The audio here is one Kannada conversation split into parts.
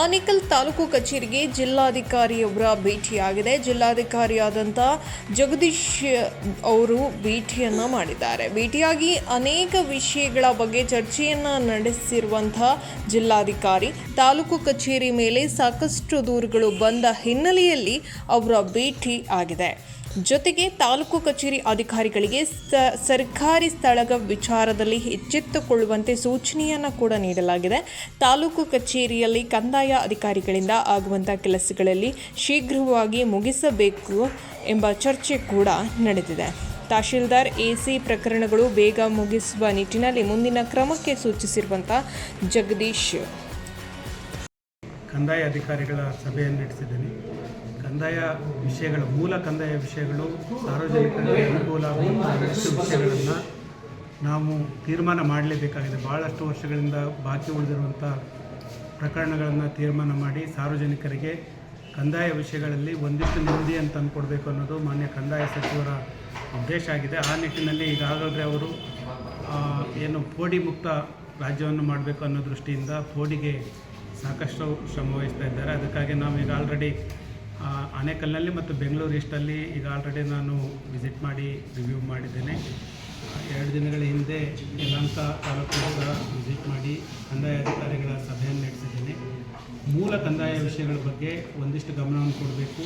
ಆನೇಕಲ್ ತಾಲೂಕು ಕಚೇರಿಗೆ ಜಿಲ್ಲಾಧಿಕಾರಿಯವರ ಭೇಟಿಯಾಗಿದೆ. ಜಿಲ್ಲಾಧಿಕಾರಿಯಾದಂಥ ಜಗದೀಶ್ ಅವರು ಭೇಟಿಯನ್ನು ಮಾಡಿದ್ದಾರೆ. ಭೇಟಿಯಾಗಿ ಅನೇಕ ವಿಷಯಗಳ ಬಗ್ಗೆ ಚರ್ಚೆಯನ್ನು ನಡೆಸಿರುವಂತಹ ಜಿಲ್ಲಾಧಿಕಾರಿ ತಾಲೂಕು ಕಚೇರಿ ಮೇಲೆ ಸಾಕಷ್ಟು ದೂರುಗಳು ಬಂದ ಹಿನ್ನೆಲೆಯಲ್ಲಿ ಅವರ ಭೇಟಿ ಆಗಿದೆ. ಜೊತೆಗೆ ತಾಲೂಕು ಕಚೇರಿ ಅಧಿಕಾರಿಗಳಿಗೆ ಸರ್ಕಾರಿ ಸ್ಥಳದ ವಿಚಾರದಲ್ಲಿ ಎಚ್ಚೆತ್ತುಕೊಳ್ಳುವಂತೆ ಸೂಚನೆಯನ್ನು ಕೂಡ ನೀಡಲಾಗಿದೆ. ತಾಲೂಕು ಕಚೇರಿಯಲ್ಲಿ ಕಂದಾಯ ಅಧಿಕಾರಿಗಳಿಂದ ಆಗುವಂಥ ಕೆಲಸಗಳಲ್ಲಿ ಶೀಘ್ರವಾಗಿ ಮುಗಿಸಬೇಕು ಎಂಬ ಚರ್ಚೆ ಕೂಡ ನಡೆದಿದೆ. ತಹಶೀಲ್ದಾರ್ ಎಸಿ ಪ್ರಕರಣಗಳು ಬೇಗ ಮುಗಿಸುವ ನಿಟ್ಟಿನಲ್ಲಿ ಮುಂದಿನ ಕ್ರಮಕ್ಕೆ ಸೂಚಿಸಿರುವಂಥ ಜಗದೀಶ್ ಕಂದಾಯ ಅಧಿಕಾರಿಗಳ ಸಭೆಯನ್ನು ನಡೆಸಿದ್ದೀನಿ. ಕಂದಾಯ ವಿಷಯಗಳು, ಮೂಲ ಕಂದಾಯ ವಿಷಯಗಳು, ಸಾರ್ವಜನಿಕರಿಗೆ ಅನುಕೂಲ ಆಗುವಂಥ ವಿಷಯಗಳನ್ನು ನಾವು ತೀರ್ಮಾನ ಮಾಡಲೇಬೇಕಾಗಿದೆ. ಭಾಳಷ್ಟು ವರ್ಷಗಳಿಂದ ಬಾಕಿ ಉಳಿದಿರುವಂಥ ಪ್ರಕರಣಗಳನ್ನು ತೀರ್ಮಾನ ಮಾಡಿ ಸಾರ್ವಜನಿಕರಿಗೆ ಕಂದಾಯ ವಿಷಯಗಳಲ್ಲಿ ಒಂದಿಷ್ಟು ನೆಮ್ಮದಿ ಅಂತ ತಂದುಕೊಡ್ಬೇಕು ಅನ್ನೋದು ಮಾನ್ಯ ಕಂದಾಯ ಸಚಿವರ ಉದ್ದೇಶ ಆಗಿದೆ. ಆ ನಿಟ್ಟಿನಲ್ಲಿ ಈಗಾಗಲೇ ಅವರು ಏನು ಪೋಡಿ ಮುಕ್ತ ರಾಜ್ಯವನ್ನು ಮಾಡಬೇಕು ಅನ್ನೋ ದೃಷ್ಟಿಯಿಂದ ಪೋಡಿಗೆ ಸಾಕಷ್ಟು ಶ್ರಮ ವಹಿಸ್ತಾ ಇದ್ದಾರೆ. ಅದಕ್ಕಾಗಿ ನಾವು ಈಗ ಆಲ್ರೆಡಿ ಆನೇಕಲ್ನಲ್ಲಿ ಮತ್ತು ಬೆಂಗಳೂರು ಈಸ್ಟಲ್ಲಿ ಈಗ ಆಲ್ರೆಡಿ ನಾನು ವಿಸಿಟ್ ಮಾಡಿ ರಿವ್ಯೂ ಮಾಡಿದ್ದೇನೆ. 2 ದಿನಗಳ ಹಿಂದೆ ಯಲಹಂಕ ತಾಲೂಕು ವಿಸಿಟ್ ಮಾಡಿ ಕಂದಾಯ ಅಧಿಕಾರಿಗಳ ಸಭೆಯನ್ನು ನಡೆಸಿದ್ದೇನೆ. ಮೂಲ ಕಂದಾಯ ವಿಷಯಗಳ ಬಗ್ಗೆ ಒಂದಿಷ್ಟು ಗಮನವನ್ನು ಕೊಡಬೇಕು.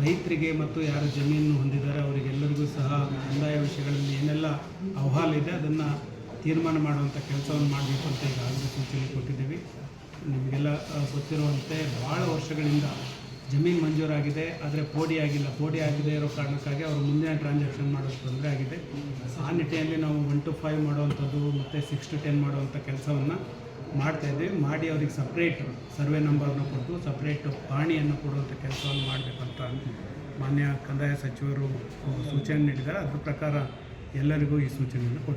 ರೈತರಿಗೆ ಮತ್ತು ಯಾರು ಜಮೀನು ಹೊಂದಿದ್ದಾರೆ ಅವರಿಗೆಲ್ಲರಿಗೂ ಸಹ ಕಂದಾಯ ವಿಷಯಗಳಲ್ಲಿ ಏನೆಲ್ಲ ಅಹವಾಲು ಇದೆ ಅದನ್ನು ತೀರ್ಮಾನ ಮಾಡುವಂಥ ಕೆಲಸವನ್ನು ಮಾಡಬೇಕು ಅಂತ ಈಗಾಗಲೇ ಸೂಚನೆ ಕೊಟ್ಟಿದ್ದೀವಿ. ನಿಮಗೆಲ್ಲ ಗೊತ್ತಿರುವಂತೆ ಭಾಳ ವರ್ಷಗಳಿಂದ ಜಮೀನು ಮಂಜೂರಾಗಿದೆ, ಆದರೆ ಪೋಡಿ ಆಗಿಲ್ಲ. ಪೋಡಿ ಆಗದೇ ಇರೋ ಕಾರಣಕ್ಕಾಗಿ ಅವರು ಮುಂದಿನ ಟ್ರಾನ್ಸಾಕ್ಷನ್ ಮಾಡೋದು ತೊಂದರೆ ಆಗಿದೆ. ಆ ನಿಟ್ಟಿನಲ್ಲಿ ನಾವು 1 to 5 ಮಾಡುವಂಥದ್ದು ಮತ್ತು 6 to 10 ಮಾಡುವಂಥ ಕೆಲಸವನ್ನು ಮಾಡ್ತಾಯಿದ್ದೀವಿ. ಮಾಡಿ ಅವ್ರಿಗೆ ಸಪ್ರೇಟ್ ಸರ್ವೆ ನಂಬರನ್ನು ಕೊಟ್ಟು ಸಪ್ರೇಟ್ ಪಾಣಿಯನ್ನು ಕೊಡುವಂಥ ಕೆಲಸವನ್ನು ಮಾಡಬೇಕಂತ ಮಾನ್ಯ ಕಂದಾಯ ಸಚಿವರು ಸೂಚನೆ ನೀಡಿದ್ದಾರೆ. ಅದ್ರ ಪ್ರಕಾರ ಎಲ್ಲರಿಗೂ ಈ ಸೂಚನೆಯನ್ನು ಕೊಟ್ಟಿದ್ದಾರೆ.